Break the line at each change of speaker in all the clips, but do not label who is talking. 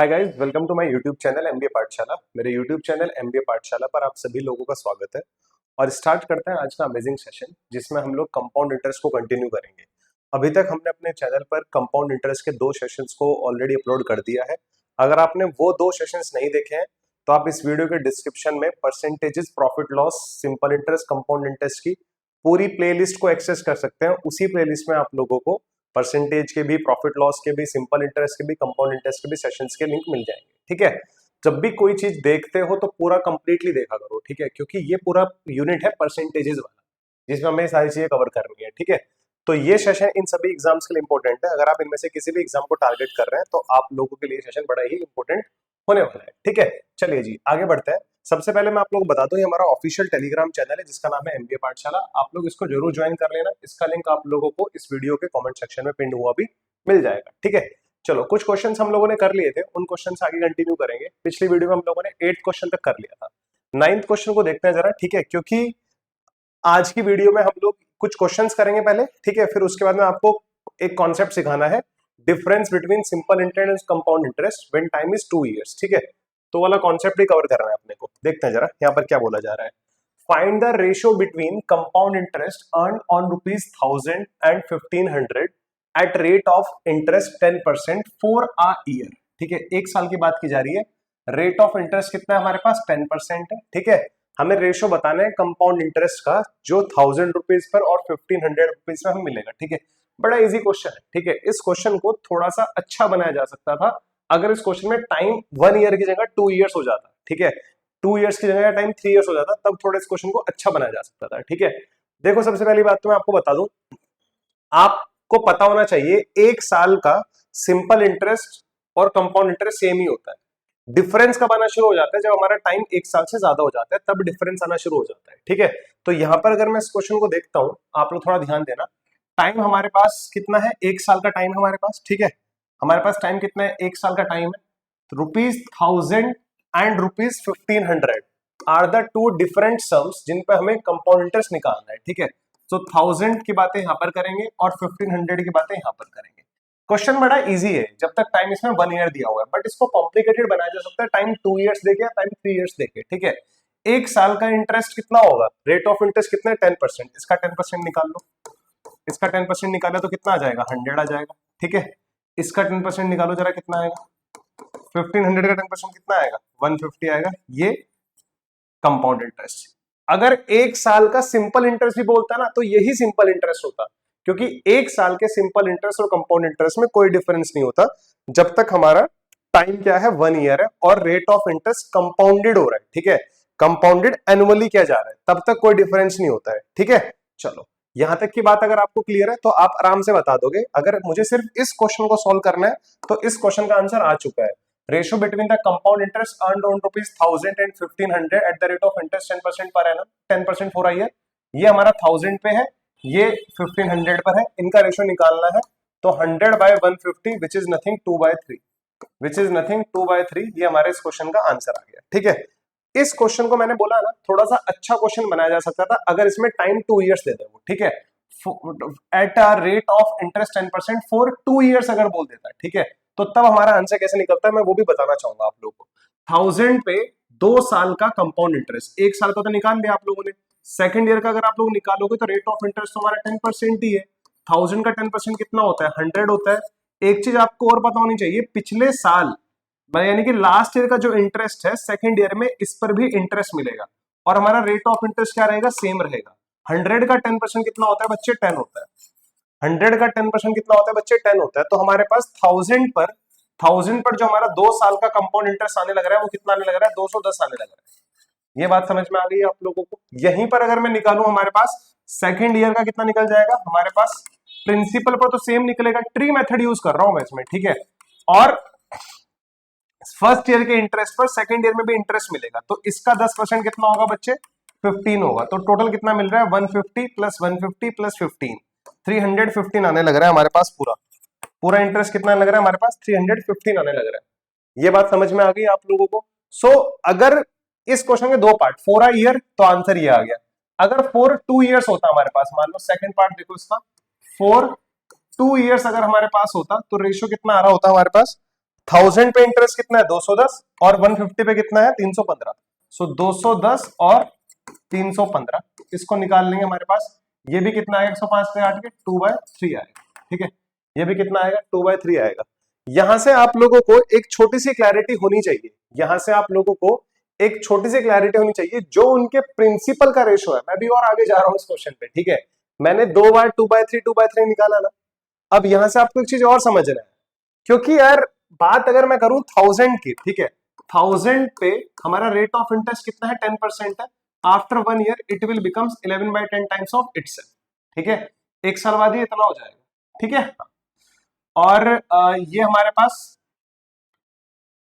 Hi guys, welcome to my YouTube channel MBA Pathshala. मेरे YouTube channel MBA पाठशाला पर आप सभी लोगों का स्वागत है और स्टार्ट करते हैं आज का अमेजिंग सेशन जिसमें हम लोग कंपाउंड इंटरेस्ट को कंटिन्यू करेंगे। अभी तक हमने अपने चैनल पर कंपाउंड इंटरेस्ट के 2 सेशंस को ऑलरेडी अपलोड कर दिया है। अगर आपने वो 2 सेशंस नहीं देखे हैं तो आप इस वीडियो के डिस्क्रिप्शन में percentages, profit loss, simple interest, compound interest की पूरी प्लेलिस्ट को एक्सेस कर सकते हैं। उसी प्लेलिस्ट में आप लोगों को परसेंटेज के भी, प्रॉफिट लॉस के भी, सिंपल इंटरेस्ट के भी, कंपाउंड इंटरेस्ट के भी सेशंस के लिंक मिल जाएंगे। ठीक है, जब भी कोई चीज देखते हो तो पूरा कंप्लीटली देखा करो। ठीक है, क्योंकि ये पूरा यूनिट है परसेंटेजेस वाला जिसमें हमें सारी चीजें कवर करनी है। ठीक है, तो ये सेशन इन सभी एग्जाम्स के लिए इंपॉर्टेंट है। अगर आप इनमें से किसी भी एग्जाम को टारगेट कर रहे हैं तो आप लोगों के लिए सेशन बड़ा ही इंपॉर्टेंट होने वाला है। ठीक है, चलिए जी आगे बढ़ते हैं। सबसे पहले मैं आप लोगों को बता दूं, ये हमारा ऑफिशियल टेलीग्राम चैनल है जिसका नाम है एमबीए पाठशाला। आप लोग इसको जरूर ज्वाइन कर लेना। इसका लिंक आप लोगों को इस वीडियो के कमेंट सेक्शन में पिन हुआ भी मिल जाएगा। ठीक है, चलो कुछ क्वेश्चंस हम लोगों ने कर लिए थे, उन क्वेश्चन आगे कंटिन्यू करेंगे। पिछली वीडियो में हम लोगों ने 8 क्वेश्चन तक कर लिया था। 9th क्वेश्चन को देखते हैं जरा। ठीक है, क्योंकि आज की वीडियो में हम लोग कुछ क्वेश्चंस करेंगे पहले। ठीक है, फिर उसके बाद में आपको एक कॉन्सेप्ट सिखाना है, difference between simple interest and compound interest when time is 2 years. ठीक है, तो वाला कॉन्सेप्ट ही कवर करना है अपने को। देखते हैं जरा यहाँ पर क्या बोला जा रहा है। Find the ratio between compound interest earn on ₹1000 and 1500 at rate of interest 10% for a year. ठीक है, एक साल की बात की जा रही है। रेट ऑफ इंटरेस्ट कितना है हमारे पास? 10% है। ठीक है, हमें रेशियो बताना है कंपाउंड इंटरेस्ट का जो ₹1000 पर और ₹1500 में हमें मिलेगा। ठीक है, बड़ा इजी क्वेश्चन है। ठीक है, इस क्वेश्चन को थोड़ा सा अच्छा बनाया जा सकता था अगर इस क्वेश्चन में टाइम 1 ईयर की जगह 2 इयर्स हो जाता। ठीक है, 2 इयर्स की जगह टाइम 3 इयर्स हो जाता, तब थोड़ा इस क्वेश्चन को अच्छा बनाया जा सकता था। ठीक है, देखो सबसे पहली बात तो मैं आपको बता दूं, आपको पता होना चाहिए एक साल का सिंपल इंटरेस्ट और कंपाउंड इंटरेस्ट सेम ही होता है। डिफरेंस कब आना शुरू हो जाता है? जब हमारा टाइम एक साल से ज्यादा हो जाता है, तब डिफरेंस आना शुरू हो जाता है। ठीक है, तो यहां पर अगर मैं इस क्वेश्चन को देखता हूं, आप लोग थोड़ा ध्यान देना। टाइम हमारे पास कितना है? एक साल का टाइम हमारे पास। ठीक है, हमारे पास टाइम कितना है? एक साल का टाइम है। ₹1000 and ₹1500 are the two different sums जिन पे हमें कंपाउंड इंटरेस्ट निकालना है। ठीक है, तो 1000 की बातें यहां पर करेंगे और 1500 की बातें यहां पर करेंगे। क्वेश्चन बड़ा इजी है जब तक टाइम इसमें 1 ईयर दिया हुआ है, बट इसको कॉम्प्लिकेटेड बनाया जा सकता है टाइम 2 इयर्स देके या टाइम 3 इयर्स देके। ठीक है, एक साल का इंटरेस्ट कितना होगा? रेट ऑफ इंटरेस्ट कितना है? 10%। इसका 10% निकाल लो। इसका 10% निकाला तो कितना आ जाएगा? 100 आ जाएगा। ठीक है, इसका 10% निकालो जरा, कितना आएगा? 1500 का 10% कितना आएगा? 150 आएगा। ये कंपाउंड इंटरेस्ट। अगर एक साल का सिंपल इंटरेस्ट भी बोलता ना तो यही सिंपल इंटरेस्ट होता, क्योंकि एक साल के सिंपल इंटरेस्ट और कंपाउंड इंटरेस्ट में कोई डिफरेंस नहीं होता जब तक हमारा टाइम क्या है? 1 ईयर है और रेट ऑफ इंटरेस्ट कंपाउंडेड हो रहा है। ठीक है, कंपाउंडेड एनुअली किया जा रहा है, तब तक कोई डिफरेंस नहीं होता है। ठीक है, चलो यहां तक की बात अगर आपको क्लियर है तो आप आराम से बता दोगे। अगर मुझे सिर्फ इस क्वेश्चन को सॉल्व करना है तो इस क्वेश्चन का आंसर आ चुका है। Ratio between the compound interest earned on ₹1000 and 1500 at the rate of interest 10% per annum, 10% for a year. ये हमारा 1000 पे है, ये 1500 पर है। इनका रेशियो निकालना है तो 100/150 which is nothing 2/3, which is nothing 2/3। ये हमारे इस क्वेश्चन का आंसर आ गया। ठीक है, इस क्वेश्चन को मैंने बोला ना थोड़ा सा अच्छा क्वेश्चन बनाया जा सकता था अगर इसमें टाइम 2 इयर्स दे दे वो। ठीक है, at a rate of interest 10% for 2 years अगर बोल देता है, ठीक है, तो तब हमारा आंसर कैसे निकलता है मैं वो भी बताना चाहूंगा आप लोगों को। 1000 पे 2 साल का कंपाउंड इंटरेस्ट, एक साल का तो निकाल लिया आप लोगों ने, सेकंड ईयर का अगर आप लोग निकालोगे तो रेट ऑफ इंटरेस्ट हमारा 10% ही है। 1000 का 10% कितना होता है? 100 होता है। एक चीज आपको और पता होनी चाहिए, पिछले साल यानी कि लास्ट ईयर का जो इंटरेस्ट है सेकंड ईयर में इस पर भी इंटरेस्ट मिलेगा और हमारा रेट ऑफ इंटरेस्ट क्या रहेगा? सेम रहेगा। 100 का 10% कितना होता है बच्चे? 10 होता है। 100 का 10% कितना होता है बच्चे? 10 होता है। तो हमारे पास 1000 पर जो हमारा 2 साल का कंपाउंड इंटरेस्ट आने लग रहा है वो कितना आने लग रहा है? 210 आने लग रहा है। ये बात समझ में आ गई आप लोगों को? यहीं पर अगर मैं निकालूं हमारे पास सेकंड ईयर का कितना निकल जाएगा हमारे पास? प्रिंसिपल पर तो सेम निकलेगा, ट्री मेथड यूज कर रहा हूं मैं इसमें। ठीक है, और फर्स्ट ईयर के इंटरेस्ट पर सेकंड ईयर में भी इंटरेस्ट मिलेगा, तो इसका 10% कितना होगा बच्चे? 15 होगा। तो टोटल कितना मिल रहा है? 150 प्लस 150 प्लस 15, 315 आने लग रहा है हमारे पास। पूरा पूरा इंटरेस्ट कितना लग रहा है हमारे पास? 315 आने लग रहा है। ये बात समझ में आ गई आप लोगों को? सो अगर इस क्वेश्चन के 2 पार्ट, 4 अ ईयर, तो आंसर ये आ गया। अगर 4 2 इयर्स होता हमारे पास, मान लो सेकंड पार्ट देखो इसका, 4 2 इयर्स अगर हमारे पास होता तो रेशियो कितना आ रहा होता हमारे पास? 1000 पे इंटरेस्ट कितना है 210 और 150 पे कितना है 315। सो 210 और 315 इसको निकाल लेंगे हमारे पास। ये भी कितना आएगा 105 पे 8 के 2/3 आएगा। ठीक है, ये भी कितना आएगा 2/3 आएगा। यहां से आप लोगों को एक छोटी सी क्लैरिटी होनी चाहिए, यहां से आप लोगों को एक छोटी सी क्लैरिटी होनी चाहिए जो उनके प्रिंसिपल का रेशो है। मैं भी और आगे जा रहा हूं इस क्वेश्चन पे। ठीक है, मैंने 2 बार 2/3 निकाला ना। अब यहां से आपको एक चीज और समझना है, क्योंकि यार बात अगर मैं करूं 1000 की, ठीक है, 1000 पे हमारा रेट ऑफ इंटरेस्ट कितना है 10% है। After 1 year it will becomes 11/10 times of itself. ठीक है, एक साल बाद ये इतना हो जाएगा। ठीक है, और ये हमारे पास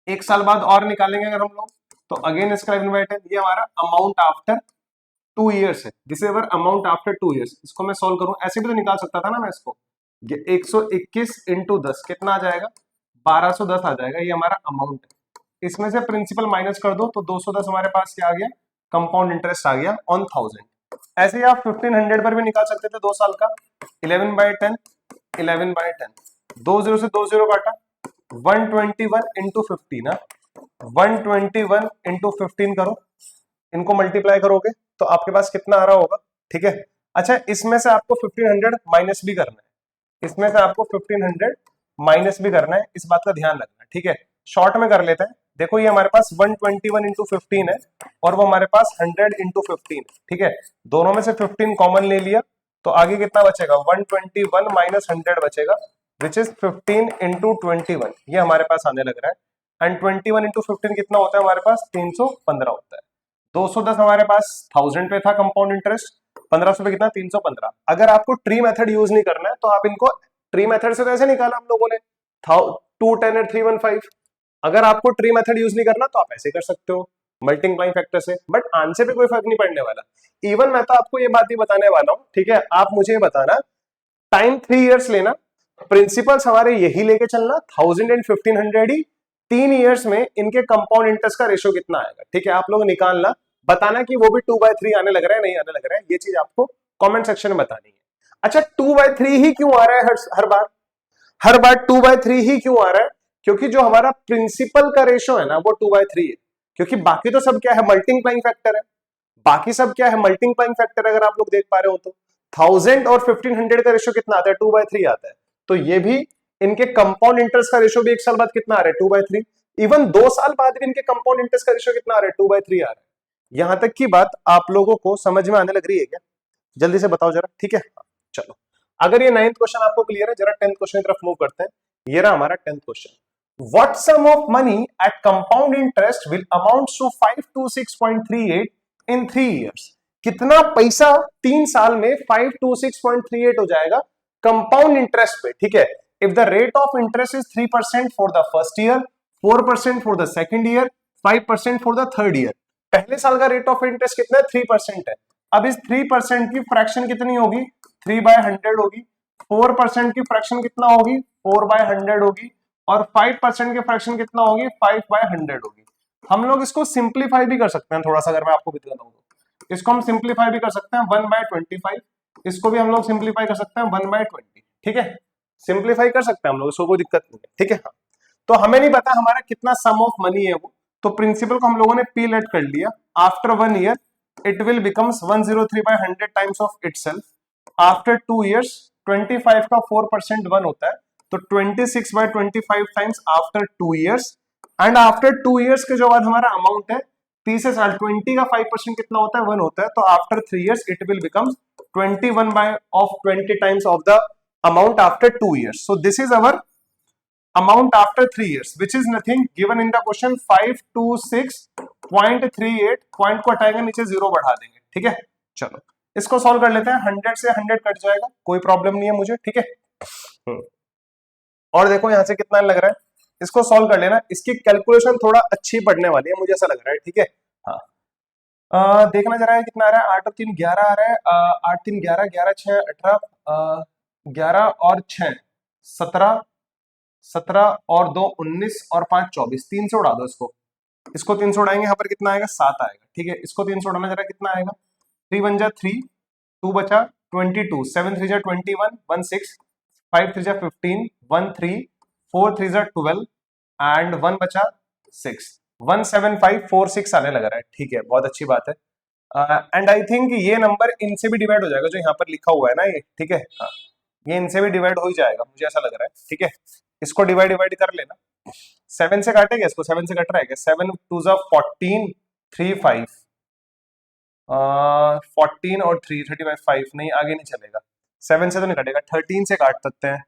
एक साल बाद और निकालेंगे अगर हम लोग, तो अगेन इसका 11/10 ये हमारा अमाउंट आफ्टर 2 ईयर्स है। This is our amount after 2 years. इसको मैं सॉल्व करूं ऐसे भी तो निकाल सकता था ना मैं इसको। ये 121 इंटू 10 कितना आ जाएगा 1210 आ जाएगा। ये हमारा अमाउंट है। इसमें से प्रिंसिपल माइनस कर दो तो 210 हमारे पास क्या आ गया कंपाउंड इंटरेस्ट आ गया ऑन 1000। ऐसे ही आप 1500 पर भी निकाल सकते थे 2 साल का। 11/10 11/10 2 0 से 2 0 काटा 121 इंटू 15 ना 121 इंटू 15 करो, इनको मल्टीप्लाई करोगे तो आपके पास कितना आ रहा होगा। ठीक है, अच्छा इसमें से आपको 1500 माइनस भी करना है, इसमें से आपको 1500 माइनस भी करना है, इस बात का ध्यान रखना। ठीक है, शॉर्ट में कर लेते हैं। देखो ये हमारे पास 121 इंटू 15 है और वो हमारे पास 100 इंटू 15। ठीक है, दोनों में से 15 कॉमन ले लिया तो आगे कितना बचेगा 121 माइनस 100 बचेगा विच इज 15 इंटू 21। ये हमारे पास आने लग रहा है। एंड 21 इंटू 15 कितना होता है हमारे पास 315 होता है। 210 हमारे पास 1000 पे था कंपाउंड इंटरेस्ट, 1500 पे कितना 315। अगर आपको ट्री मेथड यूज नहीं करना है तो आप इनको ट्री मेथड से तो ऐसे निकाला हम लोगों ने 210 और 315। अगर आपको ट्री मेथड यूज नहीं करना तो आप ऐसे कर सकते हो मल्टीप्लाइंग फैक्टर से, बट आंसर पे कोई फर्क नहीं पड़ने वाला। इवन मैं तो आपको ये बात ही बताने वाला हूं। ठीक है, आप मुझे बताना टाइम 3 इयर्स लेना, प्रिंसिपल्स हमारे यही लेके चलना 1000 एंड 1500 ही। 3 इयर्स में इनके कंपाउंड इंटरेस्ट का रेशियो कितना आएगा। ठीक है, आप लोग निकालना, बताना कि वो भी 2/3 आने लग रहा है नहीं आने लग रहा है, ये चीज आपको कमेंट सेक्शन में बतानी है। अच्छा 2/3 ही क्यों आ रहा है हर बार 2/3 ही क्यों आ रहा है, क्योंकि जो हमारा प्रिंसिपल का रेशियो है ना वो 2/3 है। क्योंकि बाकी तो सब क्या है मल्टीप्लाइंग फैक्टर है, बाकी सब क्या है मल्टीप्लाइंग फैक्टर। अगर आप लोग देख पा रहे हो तो 1000 और 1500 का रेशियो कितना आता है 2/3 आता है। तो ये भी इनके कंपाउंड इंटरेस्ट का रेशियो भी एक साल बाद कितना आ रहा है 2/3। इवन 2 साल बाद भी इनके कंपाउंड इंटरेस्ट का रेशियो कितना आ रहा है 2/3 आ रहा है। यहां तक की बात आप लोगों को समझ में आने लग रही है क्या, जल्दी से बताओ जरा। ठीक है, चलो अगर ये 9th क्वेश्चन आपको क्लियर है, जरा 10th क्वेश्चन की तरफ मूव करते हैं। ये रहा हमारा 10th question. What sum of money at compound interest will amount to 526.38 in 3 years? कितना पैसा 3 साल में 526.38 हो जाएगा कंपाउंड इंटरेस्ट पे। ठीक है, if the rate of interest is 3% for the first year, 4% for the second year, 5% for the third year. पहले साल का रेट ऑफ इंटरेस्ट कितना है 3% है। अब इस 3% की फ्रैक्शन कितनी होगी 3/100 होगी। 4% की फ्रैक्शन कितना होगी 4/100 होगी और 5% की फ्रैक्शन कितना होगी 5/100 होगी। हम लोग इसको सिंप्लीफाई भी कर सकते हैं थोड़ा सा, अगर मैं आपको बताऊं तो इसको हम सिंप्लीफाई भी कर सकते हैं 1/25। इसको भी हम लोग सिंप्लीफाई कर सकते हैं 1/20। ठीक है, सिंप्लीफाई कर सकते हैं हम लोग, इसको कोई दिक्कत नहीं है। ठीक है, हाँ तो हमें नहीं पता हमारा कितना सम ऑफ मनी है वो, तो प्रिंसिपल को हम लोगों ने पी लेट कर लिया। After 1 year it will becomes 103/100 times of itself. After 2 years 25 का 4% 1 होता है, तो 26/25 times after 2 years. And after 2 years के जो बाद हमारा अमाउंट है 30 से 20 का 5% कितना होता है 1 होता है, तो after 3 years it will becomes 21/20 times of the amount after 2 years. So this is our amount after 3 years which is nothing given in the question 526.38। Point को हटाएंगे नीचे 0 बढ़ा देंगे। ठीक है, चलो इसको सॉल्व कर लेते हैं। 100 से 100 कट जाएगा, कोई प्रॉब्लम नहीं है मुझे। ठीक है, और देखो यहां से कितना लग रहा है, इसको सॉल्व कर लेना। इसकी कैलकुलेशन थोड़ा अच्छी पढ़ने वाली है मुझे ऐसा लग रहा है। ठीक है, हाँ देखना जरा है कितना आ रहा है 8 और 3 11 आ रहा है। 8 3 11 11 6 18 11 और 6 17 17 और 2 19 और 5 24। 3 से उड़ा दो इसको 3 से उड़ाएंगे यहाँ पर कितना आएगा 7 आएगा। ठीक है, इसको 3 से उड़ाना जरा कितना आएगा 3 1 जा 3 2 बचा 22 7 3 जा 21 1 6 5 3 जा 15 1 3 4 3 जा 12 एंड 1 बचा 6, 17546 आने लग रहा है। ठीक है, बहुत अच्छी बात है। एंड आई थिंक ये नंबर इनसे भी डिवाइड हो जाएगा जो यहाँ पर लिखा हुआ है ना ये। ठीक है, हाँ, ये इनसे भी डिवाइड हो ही जाएगा, मुझे ऐसा लग रहा है। ठीक है, इसको डिवाइड डिवाइड कर लेना। 7 से काटेगा इसको, 7 से कट रहा है क्या? 7 2 14, 3 5, 14 और 3 35, 5 नहीं, आगे नहीं चलेगा। 7 से तो नहीं कटेगा, 13 से काट सकते हैं,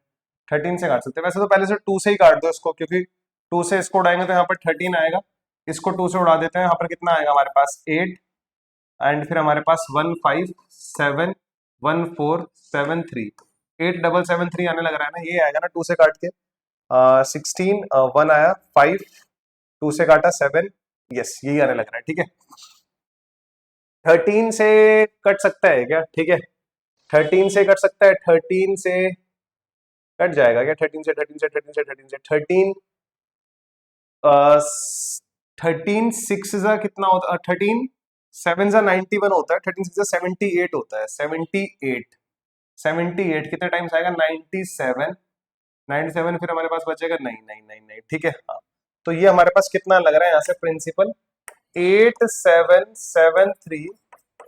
13 से काट सकते हैं। वैसे तो पहले से 2 से ही काट दो इसको, क्योंकि 2 से इसको उड़ाएंगे तो यहाँ पर 13 आएगा। इसको 2 से उड़ा देते हैं, यहाँ पर कितना आएगा हमारे पास? 8, एंड फिर हमारे पास 1 5 7 1 4 7 3, 8 7 7 3 आने लग रहा है ना, ये आएगा ना 2 से काट के। 16, 1 आया, 5 2 से काटा 7, यस यही आने लग रहा है। ठीक है, 13 से कट सकता है क्या? ठीक है, 13 से कट सकता है, 13 से कट जाएगा क्या? 13 से 13 से 13 से 13 से 13, 13 6 जा कितना होता है? 13 7 जा 91 होता है, 13 6 जा 78 होता है। 78 78 कितने टाइम्स आएगा? 97, 97 फिर हमारे पास बचेगा 9 9 9 9। ठीक है, हाँ, तो ये हमारे पास कितना लग रहा है यहाँ से प्रिंसिपल? 8773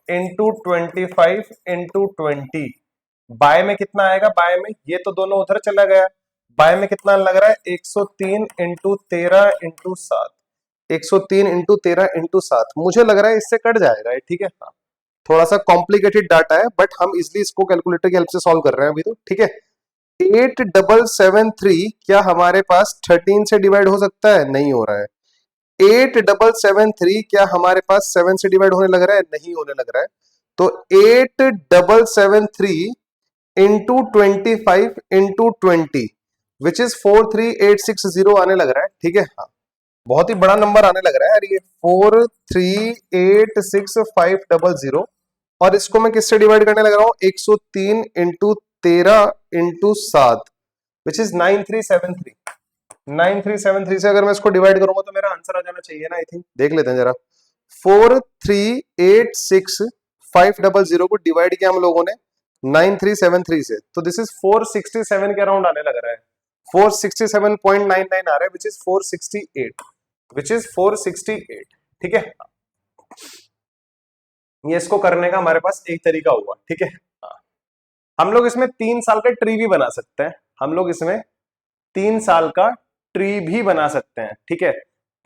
into 25 into 20। बाय में कितना आएगा? बाय में ये तो दोनों उधर चला गया, बाय में कितना लग रहा है? 103 इंटू 13 इंटू 7, 103 इंटू 13 इंटू 7। मुझे लग रहा है इससे कट जाएगा ये। ठीक है, हाँ, थोड़ा सा कॉम्प्लिकेटेड डाटा है, बट हम इजिली इसको कैलकुलेटर की हेल्प से सॉल्व कर रहे हैं अभी तो। ठीक है, 8773 क्या हमारे पास 13 से डिवाइड हो सकता है? नहीं हो रहा है। 8773 क्या हमारे पास 7 से डिवाइड होने लग रहा है? नहीं होने लग रहा है। तो 8773 इंटू 25 इंटू 20 विच इज 43860 आने लग रहा है। ठीक है, हाँ, बहुत ही बड़ा नंबर आने लग रहा है यार ये, 4386500। और इसको मैं किससे डिवाइड करने लग रहा हूँ? 103 इंटू 13 इंटू 7 विच इज 9373। 9373 से अगर मैं इसको डिवाइड करूंगा तो मेरा आंसर आ जाना चाहिए ना। आई थिंक देख लेते हैं जरा। 4386500 को डिवाइड किया हम लोगों ने 9373 से, तो दिस इज 467 के अराउंड आने लग रहा है। 467.99 आ रहा है, विच इज 468, विच इज 468। ठीक है, ये इसको करने का हमारे पास एक तरीका हुआ। ठीक है, हम लोग इसमें 3 साल का ट्री भी बना सकते हैं। हम लोग इसमें 3 साल का ट्री भी बना सकते हैं। ठीक है,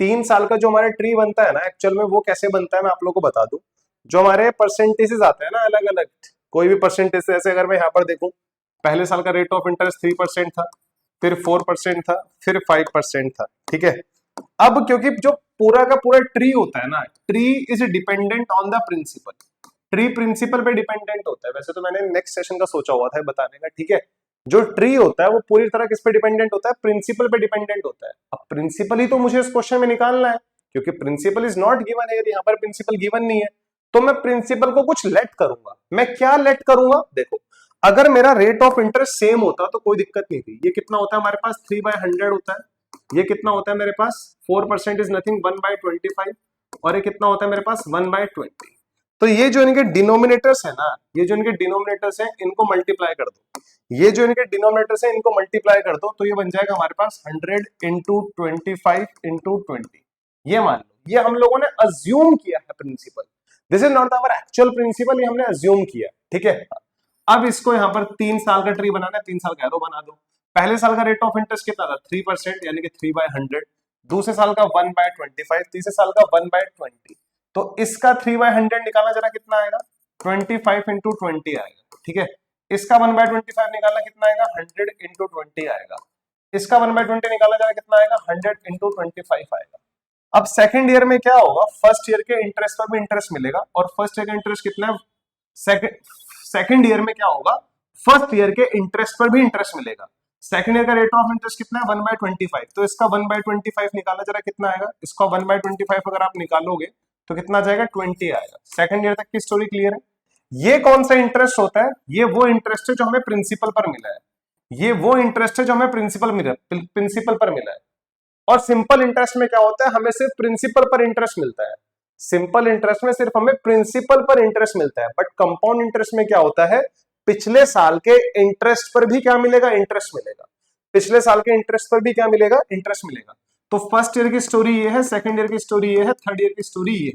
3 साल का जो हमारा ट्री बनता है ना, एक्चुअल में वो कैसे बनता है मैं आप लोगों को बता दूं। जो हमारे परसेंटेजेस आते हैं ना अलग अलग, कोई भी परसेंटेज, जैसे अगर मैं यहाँ पर देखूं, पहले साल का रेट ऑफ इंटरेस्ट 3% था, फिर 4% था, फिर 5% था। ठीक है, अब क्योंकि जो पूरा का पूरा ट्री होता है ना, tree is dependent on the principal, tree principal पे डिपेंडेंट होता है। वैसे तो मैंने नेक्स्ट सेशन का सोचा हुआ था बताने का। ठीक है, जो ट्री होता है वो पूरी तरह किस पे डिपेंडेंट होता है? प्रिंसिपल पे डिपेंडेंट होता है। अब प्रिंसिपल ही तो मुझे इस क्वेश्चन में निकालना है, क्योंकि प्रिंसिपल इज नॉट गिवन है, यहाँ पर प्रिंसिपल गिवन नहीं है, तो मैं प्रिंसिपल को कुछ लेट करूंगा। मैं क्या लेट करूंगा? देखो, अगर मेरा रेट ऑफ इंटरेस्ट सेम होता तो कोई दिक्कत नहीं थी। ये कितना होता है हमारे पास? 3/100 होता है। ये कितना होता है मेरे पास? 4% इज नथिंग 1/25, और ये कितना होता है मेरे पास? 1/20। तो ये जो इनके डिनोमिनेटर्स है ना, ये जो इनके डिनोमिनेटर्स हैं, इनको मल्टीप्लाई कर दो। ये जो इनके डिनोमिनेटर्स हैं इनको मल्टीप्लाई कर दो, तो ये बन जाएगा हमारे पास 100 इंटू 25 इंटू 20। ये मान लो, ये हम लोगों ने अज्यूम किया है principal, this is not our actual principal, ये हमने अज्यूम किया। ठीक है, अब इसको यहाँ पर 3 साल का ट्री बनाना है, 3 साल का एरो बना दो। पहले साल का रेट ऑफ इंटरेस्ट कितना था? 3%, यानी कि 3/100। दूसरे साल का 1/25, तीसरे साल का 1/20। तो इसका 3/100 निकालना जरा कितना आएगा? 25 इंटू 20 आएगा। ठीक है, इसका 1/25 निकालना कितना आएगा? 100 इंटू 20 आएगा। इसका 1/20 निकालना जरा कितना आएगा? 100 इंटू 25 आएगा। अब सेकंड ईयर में क्या होगा? फर्स्ट ईयर के इंटरेस्ट पर भी इंटरेस्ट मिलेगा, और फर्स्ट ईयर का इंटरेस्ट कितना है? सेकंड ईयर में क्या होगा? फर्स्ट ईयर के इंटरेस्ट पर भी इंटरेस्ट मिलेगा। सेकंड ईयर का रेट ऑफ इंटरेस्ट कितना है? 1/25। तो इसका 1/25 निकालना जरा कितना आएगा? इसका 1/25 अगर आप निकालोगे तो कितना जाएगा? 20 आएगा। सेकंड ईयर तक की स्टोरी क्लियर है। ये कौन सा इंटरेस्ट होता है? ये वो इंटरेस्ट है जो हमें प्रिंसिपल पर मिला है। ये वो इंटरेस्ट है जो हमें प्रिंसिपल पर मिला है। और सिंपल इंटरेस्ट में क्या होता है? हमें सिर्फ प्रिंसिपल पर इंटरेस्ट मिलता है। सिंपल इंटरेस्ट में सिर्फ हमें प्रिंसिपल पर इंटरेस्ट मिलता है, बट कंपाउंड इंटरेस्ट में क्या होता है? पिछले साल के इंटरेस्ट पर भी क्या मिलेगा? इंटरेस्ट मिलेगा। पिछले साल के इंटरेस्ट पर भी क्या मिलेगा? इंटरेस्ट मिलेगा। तो फर्स्ट ईयर की स्टोरी ये है, सेकंड ईयर की स्टोरी ये है, थर्ड ईयर की स्टोरी ये है,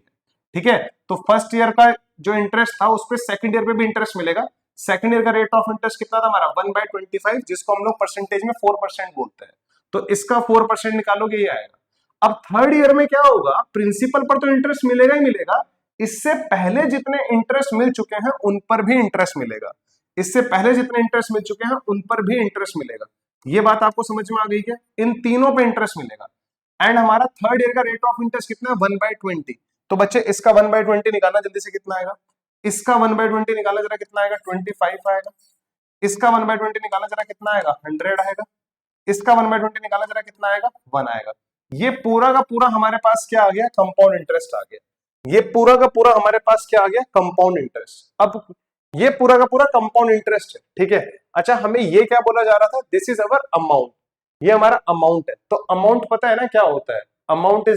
ठीक है। तो फर्स्ट ईयर का जो इंटरेस्ट था उस पर सेकंड ईयर पे भी इंटरेस्ट मिलेगा। सेकंड ईयर का रेट ऑफ इंटरेस्ट कितना था हमारा 1/25, जिसको हम लोग परसेंटेज में 4% बोलते हैं। तो इसका 4% निकालोगे ये आएगा। अब थर्ड ईयर में क्या होगा, प्रिंसिपल पर तो इंटरेस्ट मिलेगा ही मिलेगा, इससे पहले जितने इंटरेस्ट मिल चुके हैं उन पर भी इंटरेस्ट मिलेगा, इससे पहले जितने इंटरेस्ट मिल चुके हैं उन पर भी इंटरेस्ट मिलेगा। ये बात आपको समझ में आ गई क्या? इन तीनों पे इंटरेस्ट मिलेगा। एंड हमारा थर्ड ईयर का रेट ऑफ इंटरेस्ट कितना है 1/20। तो बच्चे इसका 1/20 निकालना जल्दी से, कितना आएगा? इसका 1/20 निकाला जरा, कितना आएगा? 25 आएगा। इसका 1/20 निकाला जरा, कितना आएगा? 100 आएगा। इसका 1/20 निकाला जरा, कितना आएगा? 1 आएगा। ये पूरा का पूरा हमारे पास क्या आ गया? कंपाउंड इंटरेस्ट आ गया। ये पूरा का पूरा हमारे पास क्या आ गया? Compound interest. अब ये पूरा का पूरा कंपाउंड इंटरेस्ट है, ठीक है। अच्छा, हमें ये क्या बोला जा रहा था? दिस इज अवर अमाउंट, ये हमारा अमाउंट है। तो अमाउंट पता है ना क्या होता है? Amount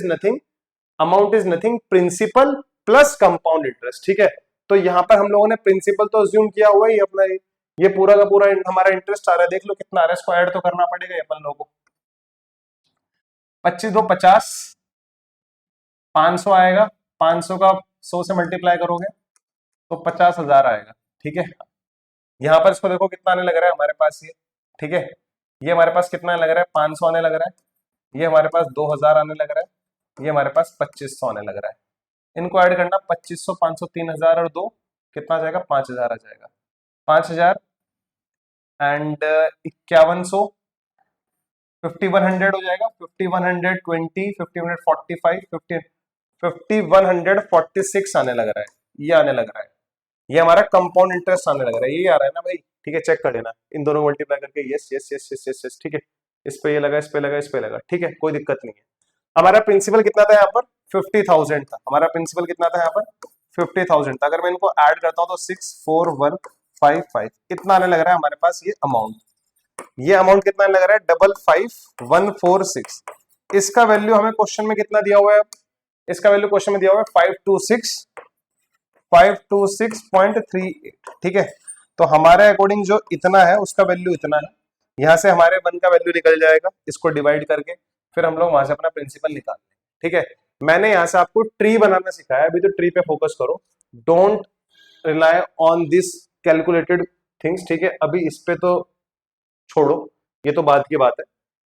is nothing principal plus compound interest, ठीक है। तो यहां पर हम लोगों ने प्रिंसिपल तो अज्यूम किया हुआ है, अपना ये पूरा का पूरा हमारा इंटरेस्ट आ रहा है, देख लो कितना आ रहा है, इसको ऐड तो करना पड़ेगा अपन लोगों को। 25 2 50, 500 आएगा, 500 का 100 से मल्टीप्लाई करोगे तो 50,000 आएगा, ठीक है। यहाँ पर इसको देखो कितना आने लग रहा है हमारे पास ये, ठीक है। ये हमारे पास कितना लग रहा है? 500 आने लग रहा है। ये हमारे पास 2000 आने लग रहा है। ये हमारे पास 2500 आने लग रहा है। इनको ऐड करना, 2500 500 3000 और 2 कितना आ जाएगा? 5000 आ जाएगा। 5000 एंड 5100 5100 हो जाएगा। 5120 5145 5146 आने लग रहा है, ये आने लग रहा है। ये हमारा कंपाउंड इंटरेस्ट आने लग रहा है, ये आ रहा है ना भाई, ठीक है। चेक कर लेना इन दोनों मल्टीप्लाई करके, yes yes yes yes yes yes, ठीक है। इस पे ये लगा, इस पे लगा, इस पे लगा, ठीक है, कोई दिक्कत नहीं है। हमारा प्रिंसिपल कितना था यहाँ पर? 50,000 था। हमारा प्रिंसिपल कितना था यहाँ पर? 50,000 था। अगर मैं इनको ऐड करता हूँ तो 64155 इतना आने लग रहा है हमारे पास ये अमाउंट। ये अमाउंट कितना लग रहा है? 55146। इसका वैल्यू हमें क्वेश्चन में कितना दिया हुआ है? इसका वैल्यू क्वेश्चन में दिया हुआ है 526.38, ठीक है। तो हमारे अकॉर्डिंग जो इतना है उसका वैल्यू इतना है। यहां से हमारे 1 का वैल्यू निकल जाएगा, इसको डिवाइड करके फिर हम लोग वहां से अपना प्रिंसिपल निकाल लें, ठीक है। मैंने यहां से आपको ट्री बनाना सिखाया, अभी तो ट्री पे फोकस करो, don't rely on this calculated things, ठीक है। अभी इस पे तो छोड़ो, ये तो बाद की बात है।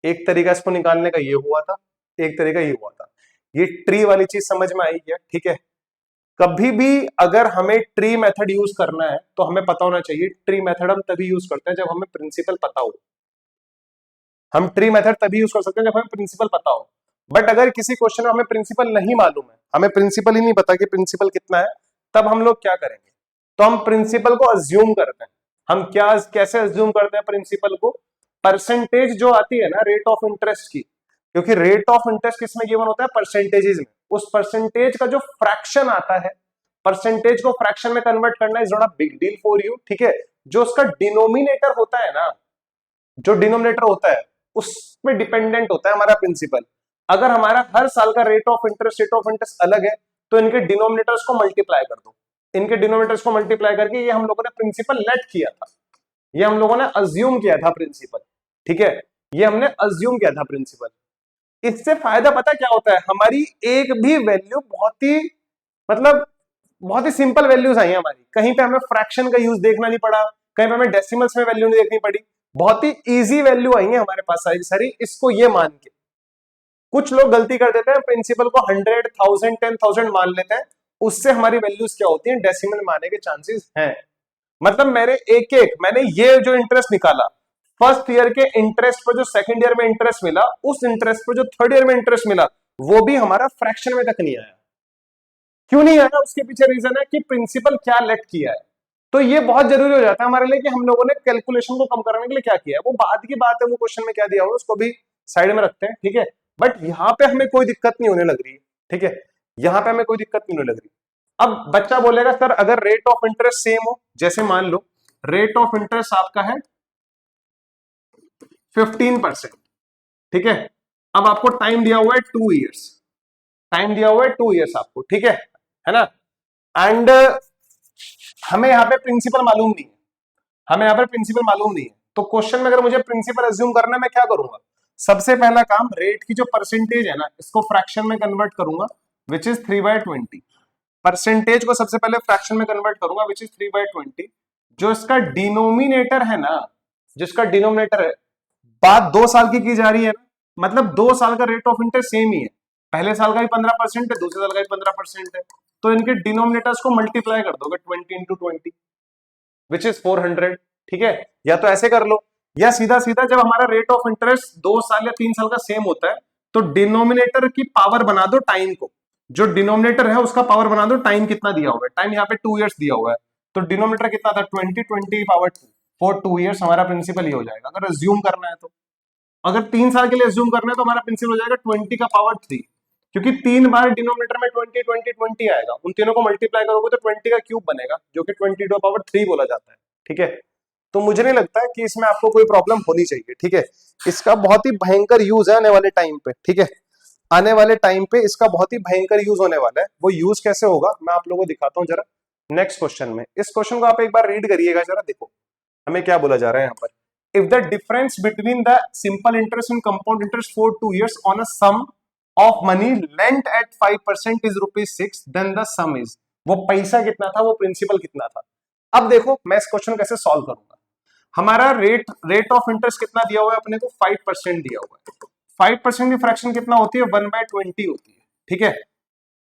एक तरीका इसको निकालने का ये हुआ था, एक तरीका ये हुआ था। ये ट्री वाली चीज समझ में आई क्या? ठीक है। कभी भी अगर हमें ट्री मेथड यूज करना है तो हमें पता होना चाहिए, ट्री मेथड हम तभी यूज करते हैं जब हमें प्रिंसिपल पता हो। हम ट्री मेथड तभी यूज कर सकते हैं जब हमें प्रिंसिपल पता हो। बट अगर किसी क्वेश्चन में हमें प्रिंसिपल नहीं मालूम है, हमें प्रिंसिपल ही नहीं पता कि प्रिंसिपल कितना है, तब हम लोग क्या करेंगे? तो हम प्रिंसिपल को अज्यूम करते हैं। हम क्या कैसे अज्यूम करते हैं प्रिंसिपल को? परसेंटेज जो आती है ना रेट ऑफ इंटरेस्ट की, क्योंकि रेट ऑफ इंटरेस्ट किसमें गिवन होता है? परसेंटेजेस में। उस परसेंटेज का जो फ्रैक्शन आता है, परसेंटेज को फ्रैक्शन में कन्वर्ट करना is not a big deal for you, ठीक है। जो उसका डिनोमिनेटर होता है ना, जो डिनोमिनेटर होता है उसमें डिपेंडेंट होता है हमारा प्रिंसिपल। अगर हमारा हर साल का रेट ऑफ इंटरेस्ट अलग है तो इनके डिनोमिनेटर्स को मल्टीप्लाई कर दो। इनके डिनोमिनेटर्स को मल्टीप्लाई करके ये हम लोगों ने प्रिंसिपल लेट किया था, ये हम लोगों ने अज्यूम किया था प्रिंसिपल, ठीक है। ये हमने अज्यूम किया था प्रिंसिपल। इससे फायदा पता क्या होता है? हमारी एक भी वैल्यू बहुत ही मतलब बहुत ही सिंपल वैल्यूज आई हमारी, कहीं पे हमें फ्रैक्शन का यूज देखना नहीं पड़ा, कहीं पे हमें डेसिमल्स में वैल्यू नहीं देखनी पड़ी, बहुत ही इजी वैल्यू आई है हमारे पास सारी सारी, इसको ये मान के। कुछ लोग गलती कर देते हैं, प्रिंसिपल को 100, 1000, 10,000 मान लेते हैं, उससे हमारी वैल्यूज क्या होती हैं? डेसिमल में आने के चांसेस हैं। मतलब मैंने ये जो इंटरेस्ट निकाला, फर्स्ट ईयर के इंटरेस्ट पर जो सेकंड ईयर में इंटरेस्ट मिला, उस इंटरेस्ट पर जो थर्ड ईयर में इंटरेस्ट मिला, वो भी हमारा फ्रैक्शन में तक नहीं आया। क्यों नहीं आया? उसके पीछे रीजन है कि प्रिंसिपल क्या लेट किया है। तो ये बहुत जरूरी हो जाता है हमारे लिए कि हम लोगों ने कैलकुलेशन को कम करने के लिए क्या किया है। वो बाद की बात है, वो क्वेश्चन में क्या दिया हुआ उसको भी साइड में रखते हैं, ठीक है। बट यहाँ पे हमें कोई दिक्कत नहीं होने लग रही है, ठीक है। यहाँ पे हमें कोई दिक्कत नहीं होने लग रही। अब बच्चा बोलेगा सर अगर रेट ऑफ इंटरेस्ट सेम हो, जैसे मान लो रेट ऑफ इंटरेस्ट आपका है 15%, ठीक है। अब आपको टाइम दिया हुआ है 2 ईयर्स, टाइम दिया हुआ है 2 ईयर्स आपको, ठीक है ना। एंड हमें यहाँ पे प्रिंसिपल मालूम नहीं है, हमें यहाँ पर प्रिंसिपल मालूम नहीं है। तो क्वेश्चन में अगर मुझे प्रिंसिपल अज्यूम करना है, मैं क्या करूंगा? सबसे पहला काम, रेट की जो परसेंटेज है ना, इसको फ्रैक्शन में कन्वर्ट करूंगा, विच इज 3/20। परसेंटेज को सबसे पहले फ्रैक्शन में कन्वर्ट करूंगा, विच इज 3/20। जो इसका डिनोमिनेटर है ना, जिसका डिनोमिनेटर है, बात 2 साल की जा रही है ना, मतलब 2 साल का रेट ऑफ इंटरेस्ट सेम ही है, पहले साल का भी 15% है, दूसरे साल का भी 15% है, तो इनके डिनोमिनेटर्स को मल्टीप्लाई कर दोगे 20 into 20 विच इज 400। ठीक है, या तो ऐसे कर लो, या सीधा सीधा जब हमारा रेट ऑफ इंटरेस्ट 2 साल या 3 साल का सेम होता है, तो डिनोमिनेटर की पावर बना दो टाइम को, जो डिनोमिनेटर है उसका पावर बना दो टाइम, कितना दिया हुआ है, टाइम यहाँ पे 2 years दिया हुआ है, तो डिनोमिनेटर कितना था 20 पावर 2 फॉर 2 years, हमारा प्रिंसिपल ये हो जाएगा। अगर अज्यूम करना है तो, अगर 3 साल के लिए अज्यूम करना है तो हमारा प्रिंसिपल हो जाएगा 20 का पावर 3, क्योंकि 3 बार डिनोमिनेटर में 20 20 20 आएगा, उन तीनों को मल्टीप्लाई करोगे तो 20 का क्यूब बनेगा, जो कि 20 to पावर 3 बोला जाता है। ठीक है, तो मुझे नहीं लगता है कि इसमें आपको कोई प्रॉब्लम होनी चाहिए। ठीक है, इसका बहुत ही भयंकर यूज है आने वाले टाइम पे। ठीक है, आने वाले टाइम पे इसका बहुत ही भयंकर यूज होने वाला है। वो यूज कैसे होगा मैं आप लोगों को दिखाता हूं जरा नेक्स्ट क्वेश्चन में। इस क्वेश्चन को आप एक बार रीड करिएगा जरा, देखो हमें क्या बोला जा रहा है यहाँ पर। If the difference between the simple interest and compound interest for 2 years on a sum of money lent at 5% is ₹6, then the sum is, वो पैसा कितना था, वो प्रिंसिपल कितना था। अब देखो मैं इस क्वेश्चन कैसे सॉल्व करूंगा। हमारा रेट ऑफ इंटरेस्ट कितना दिया हुआ है अपने को, 5% दिया हुआ है। 5% की फ्रैक्शन कितना होती है, 1/20 होती है। ठीक है,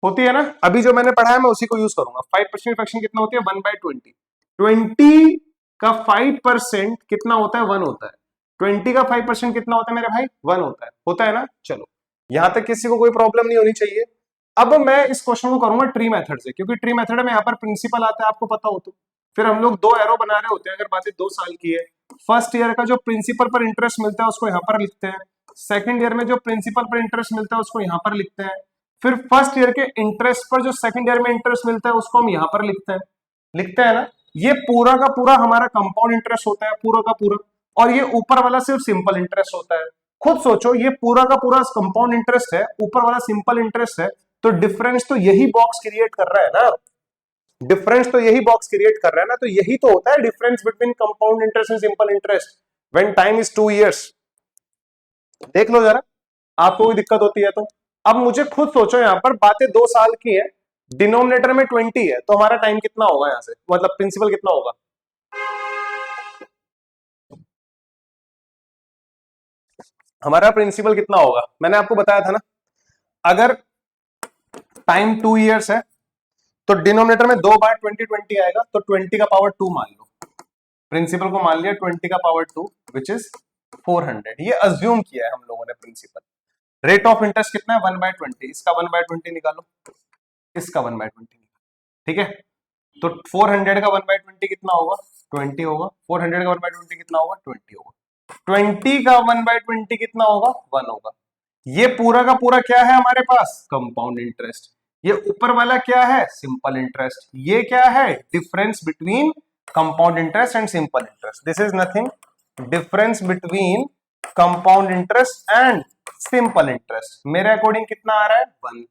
होती है ना, अभी जो मैंने पढ़ा है मैं उसी को यूज करूंगा। 5% फ्रैक्शन कितना होती है, 1/20। 20 का 5% कितना होता है, 1 होता है। 20 का 5% कितना होता है मेरे भाई, 1 होता है ना। चलो यहां तक किसी को कोई प्रॉब्लम नहीं होनी चाहिए। अब मैं इस क्वेश्चन को करूंगा ट्री मेथड से, क्योंकि ट्री मेथड में यहाँ पर प्रिंसिपल आता है, आपको पता हो तो। फिर हम लोग 2 एरो बना रहे होते हैं, अगर बातें 2 साल की है। फर्स्ट ईयर का जो प्रिंसिपल पर इंटरेस्ट मिलता है उसको यहाँ पर लिखते हैं, सेकंड ईयर में जो प्रिंसिपल पर इंटरेस्ट मिलता है उसको यहाँ पर लिखते हैं, फिर फर्स्ट ईयर के इंटरेस्ट पर जो सेकंड ईयर में इंटरेस्ट मिलता है उसको हम यहाँ पर लिखते हैं ना। ये पूरा का पूरा हमारा कंपाउंड इंटरेस्ट होता है, पूरा का पूरा, और ये ऊपर वाला सिर्फ सिंपल इंटरेस्ट होता है। खुद सोचो, ये पूरा का पूरा कंपाउंड इंटरेस्ट है, ऊपर वाला सिंपल इंटरेस्ट है, तो डिफरेंस तो यही बॉक्स क्रिएट कर रहा है ना, डिफरेंस तो यही बॉक्स क्रिएट कर रहा है ना। तो यही तो होता है difference between compound interest and simple interest when time is 2 years। देख लो जरा, आपको कोई दिक्कत होती है तो। अब मुझे खुद सोचो, यहां पर बातें 2 साल की है, डिनोमिनेटर में 20 है, तो हमारा टाइम कितना होगा यहां से, मतलब प्रिंसिपल कितना होगा। हमारा प्रिंसिपल कितना होगा, मैंने आपको बताया था ना, अगर टाइम 2 years है तो डिनोमिनेटर में 2 बार 20 20 आएगा, तो 20 का पावर 2 मान लो, प्रिंसिपल को मान लिया 20 का पावर 2 विच इज 400। ये अज्यूम किया है हम लोगों ने प्रिंसिपल। रेट ऑफ इंटरेस्ट कितना है, 1/20, इसका 1/20 निकालो, इसका 1/20 निकालो। ठीक है, तो 400 का 1/20 कितना होगा, 20 होगा। 400 का 1/20 कितना होगा, 20 होगा। 20 का 1/20 कितना होगा, 1 होगा। ये पूरा का पूरा क्या है हमारे पास, कंपाउंड इंटरेस्ट। ये ऊपर वाला क्या है, सिंपल इंटरेस्ट। ये क्या है, difference between compound interest and simple interest. This is nothing, difference between compound interest and simple interest. मेरे अकॉर्डिंग कितना आ रहा है, 1।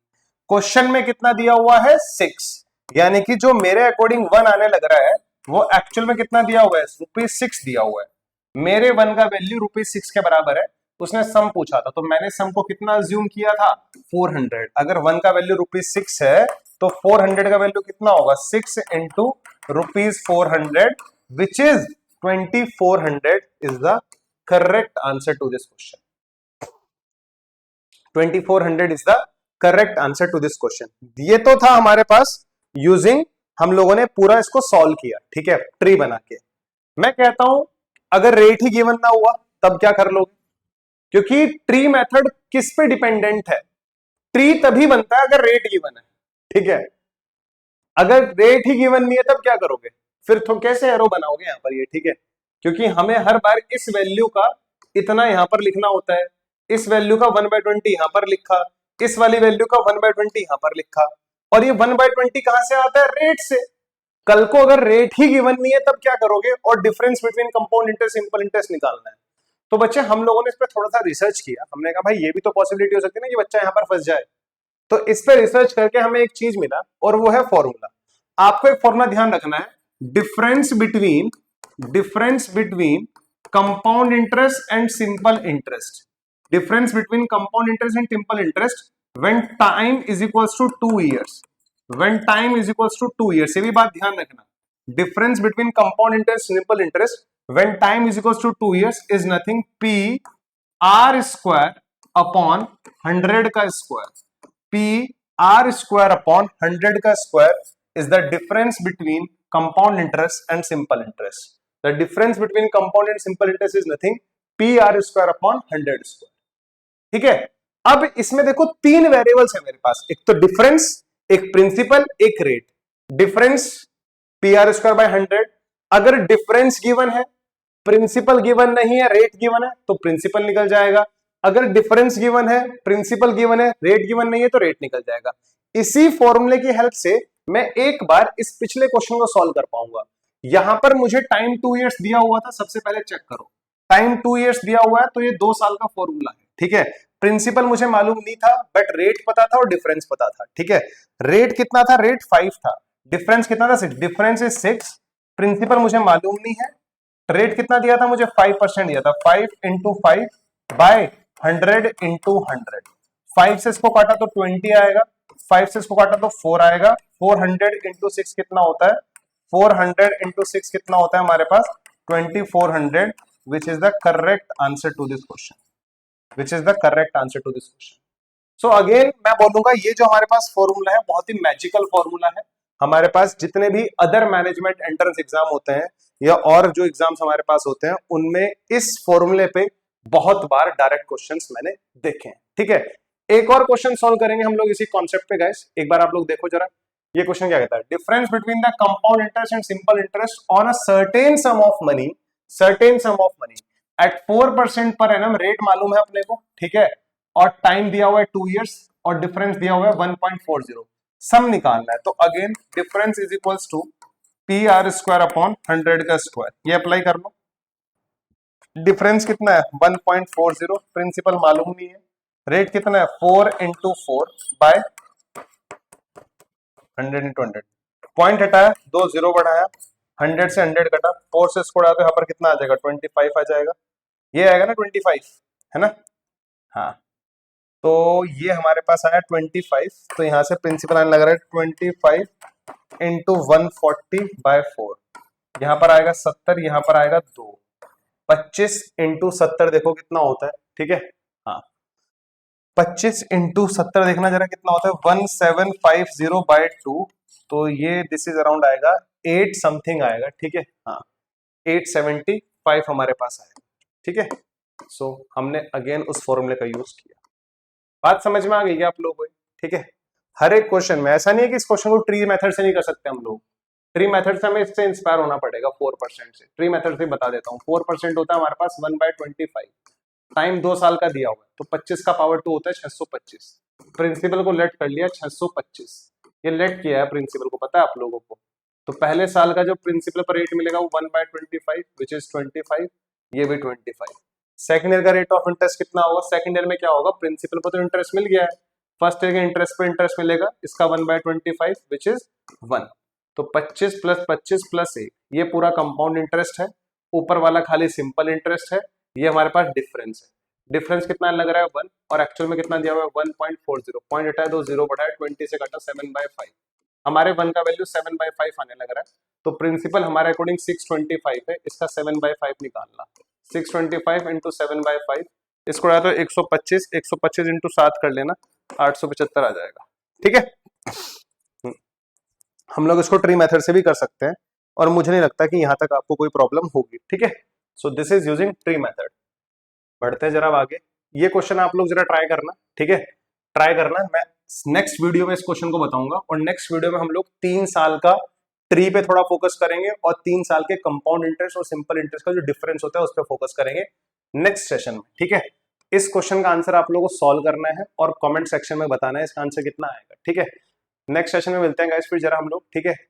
क्वेश्चन में कितना दिया हुआ है, 6, यानी कि जो मेरे अकॉर्डिंग 1 आने लग रहा है वो एक्चुअल में कितना दिया हुआ है, ₹6 दिया हुआ है। मेरे 1 का वैल्यू ₹6 के बराबर है। उसने सम पूछा था, तो मैंने सम को कितना अज्यूम किया था, 400। अगर 1 का वैल्यू ₹6 है तो 400 का वैल्यू कितना होगा, 6 into ₹400 which is 2400 is the correct answer to this question. 2400 is the correct answer to this question. ये तो था हमारे पास यूजिंग, हम लोगों ने पूरा इसको सॉल्व किया। ठीक है, ट्री बना के। मैं कहता हूं अगर रेट ही गिवन ना हुआ तब क्या कर लोगे, क्योंकि ट्री मेथड किस पे डिपेंडेंट है, ट्री तभी बनता है अगर रेट गिवन है। ठीक है, अगर रेट ही गिवन नहीं है तब क्या करोगे, फिर तो कैसे एरो बनाओगे यहां पर ये। ठीक है, क्योंकि हमें हर बार इस वैल्यू का इतना यहां पर लिखना होता है, इस वैल्यू का 1/20 यहां पर लिखा, इस वाली वैल्यू का 1/20 यहां पर लिखा, और ये 1/20 कहां से आता है, रेट से। कल को अगर रेट ही गिवन नहीं है तब क्या करोगे, और difference between compound interest simple interest निकालना है। तो बच्चे हम लोगों ने इस पर थोड़ा सा रिसर्च किया, हमने कहा भाई ये भी तो पॉसिबिलिटी हो सकती है ना कि बच्चा यहाँ पर फंस जाए। तो इस पर रिसर्च करके हमें एक चीज मिला, और वो है फॉर्मूला। आपको एक फॉर्मूला ध्यान रखना है, difference between compound interest and simple interest. Difference between compound interest and simple interest when time is equals to 2 years, when time is equals to 2 years, ये भी बात ध्यान रखना। Difference between compound interest simple interest when time is equals to 2 years is nothing P R square upon 100 का square. P R square upon 100 का square is the difference between compound interest and simple interest. The difference between compound and simple interest is nothing PR square upon 100 square. ठीक है, अब इसमें देखो तीन variables है मेरे पास, एक तो डिफरेंस, एक प्रिंसिपल, एक rate. Difference PR square by 100, अगर डिफरेंस गिवन है, प्रिंसिपल गिवन नहीं है, रेट गिवन है तो प्रिंसिपल निकल जाएगा। अगर डिफरेंस गिवन है, प्रिंसिपल गिवन है, रेट गिवन नहीं है तो रेट निकल जाएगा। इसी फॉर्मूले की हेल्प से मैं एक बार इस पिछले क्वेश्चन को सॉल्व कर पाऊंगा। यहां पर मुझे टाइम 2 इयर्स दिया हुआ था, सबसे पहले चेक करो, टाइम 2 इयर्स दिया हुआ है तो ये 2 साल का फॉर्मूला है। ठीक है, प्रिंसिपल मुझे मालूम नहीं था बट रेट पता था और डिफरेंस पता था। ठीक है, रेट कितना था, रेट 5 था, डिफरेंस कितना था 6, डिफरेंस इज 6, प्रिंसिपल मुझे मालूम नहीं है, रेट कितना दिया था मुझे 5% दिया था, 5 इंटू 5 बाय 100 इंटू 100, 5 से इसको काटा तो 20 आएगा, 5 से इसको काटा तो 4 आएगा, 400 इंटू 6 कितना होता है, 400 इंटू 6 कितना होता है हमारे पास 2400, which is the correct answer to this question, which is the correct answer to this question. So again मैं बोलूंगा ये जो हमारे पास फॉर्मूला है बहुत ही मैजिकल फॉर्मूला है। हमारे पास जितने भी अदर मैनेजमेंट एंट्रेंस एग्जाम होते हैं या और जो एग्जाम्स हमारे पास होते हैं उनमें इस फॉर्मूले पे बहुत बार डायरेक्ट क्वेश्चंस मैंने देखे हैं। ठीक है, एक और क्वेश्चन सॉल्व करेंगे हम लोग इसी कॉन्सेप्ट पे गाइस। एक बार आप लोग देखो जरा, ये क्वेश्चन क्या कहता है, difference between the compound interest and simple interest on a certain some of money, certain some of money at 4% per annum, rate मालूम है अपने को। ठीक है, और टाइम दिया हुआ है 2 इयर्स और डिफरेंस दिया हुआ है 1.40, सम निकालना है। तो again difference is equals to P R square upon 100 का स्क्वायर, ये अप्लाई कर लो। डिफरेंस कितना है 1.40, प्रिंसिपल मालूम नहीं है, रेट कितना है 4 इंटू 4 बाय 100 इंटू 100, पॉइंट हटाया, 2 जीरो बढ़ाया, 100 से 100 कटा, 4 से इसको उड़ा तो यहाँ पर कितना आ जाएगा 25 आ जाएगा, ये आएगा ना 25, है ना। हाँ, तो ये हमारे पास आया 25, तो यहाँ से प्रिंसिपल आने लग रहा है 25 इंटू 140 बाय 4, यहाँ पर आएगा 70, यहाँ पर आएगा 2, 25 इंटू 70 देखो कितना होता है। ठीक है, हाँ 25 इंटू 70 देखना जरा कितना होता है 1750 बाय 2, तो ये दिस इज अराउंड आएगा 8 समथिंग आएगा। ठीक है, हाँ 875 हमारे पास आएगा। ठीक है, सो हमने अगेन उस फॉर्मूले का यूज किया। बात समझ में आ गई आप लोगों को? ठीक है, हर एक क्वेश्चन में ऐसा नहीं है कि इस क्वेश्चन को ट्री मेथड से नहीं कर सकते हम लोग, ट्री मेथड से हमें इससे इंस्पायर होना पड़ेगा 4% से। ट्री मेथड से बता देता हूँ, 4% होता है हमारे पास 1/25, टाइम 2 साल का दिया हुआ है तो 25 का पावर 2 होता है 625, प्रिंसिपल को लेट कर लिया 625, ये लेट किया है प्रिंसिपल को, पता है आप लोगों को। तो पहले साल का जो प्रिंसिपल पर रेट मिलेगा वो 1/25 विच इज 25, ये भी 25। सेकंड ईयर का रेट ऑफ इंटरेस्ट कितना होगा, सेकंड ईयर में क्या होगा, प्रिंसिपल पर तो इंटरेस्ट मिल गया है, फर्स्ट ईयर के इंटरेस्ट पे इंटरेस्ट मिलेगा, इसका 1/25 विच इज 1, तो 25 प्लस 25 प्लस 1, ये पूरा कंपाउंड इंटरेस्ट है, ऊपर वाला खाली सिंपल इंटरेस्ट है, ये हमारे पास डिफरेंस है। डिफरेंस कितना लग रहा है 1 और एक्चुअल में कितना दिया हुआ है 1.40, पॉइंट हटाया 2 जीरो बढ़ाया, 20 से काटा 7/5, हमारे 1 का वैल्यू 7/5 आने लग रहा है, तो प्रिंसिपल हमारे अकॉर्डिंग 625 है, इसका 7/5 निकालना, 625 इंटू 7/5, इसको तो 125, 125 इंटू 7 कर लेना, 875 आ जाएगा। ठीक है, हम लोग इसको ट्री मेथड से भी कर सकते हैं और मुझे नहीं लगता कि यहाँ तक आपको कोई प्रॉब्लम होगी। ठीक है, so this is using tree method. बढ़ते हैं जरा आगे, ये क्वेश्चन आप लोग जरा ट्राई करना। ठीक है, ट्राई करना, मैं नेक्स्ट वीडियो में इस क्वेश्चन को बताऊंगा और नेक्स्ट वीडियो में हम लोग 3 साल का ट्री पे थोड़ा फोकस करेंगे और 3 साल के कंपाउंड इंटरेस्ट और सिंपल इंटरेस्ट का जो डिफरेंस होता है उस पर फोकस करेंगे नेक्स्ट सेशन में। ठीक है, इस क्वेश्चन का आंसर आप लोगों को सॉल्व करना है और कमेंट सेक्शन में बताना है इसका आंसर कितना आएगा। ठीक है, नेक्स्ट सेशन में मिलते हैं गाइस फिर जरा हम लोग। ठीक है,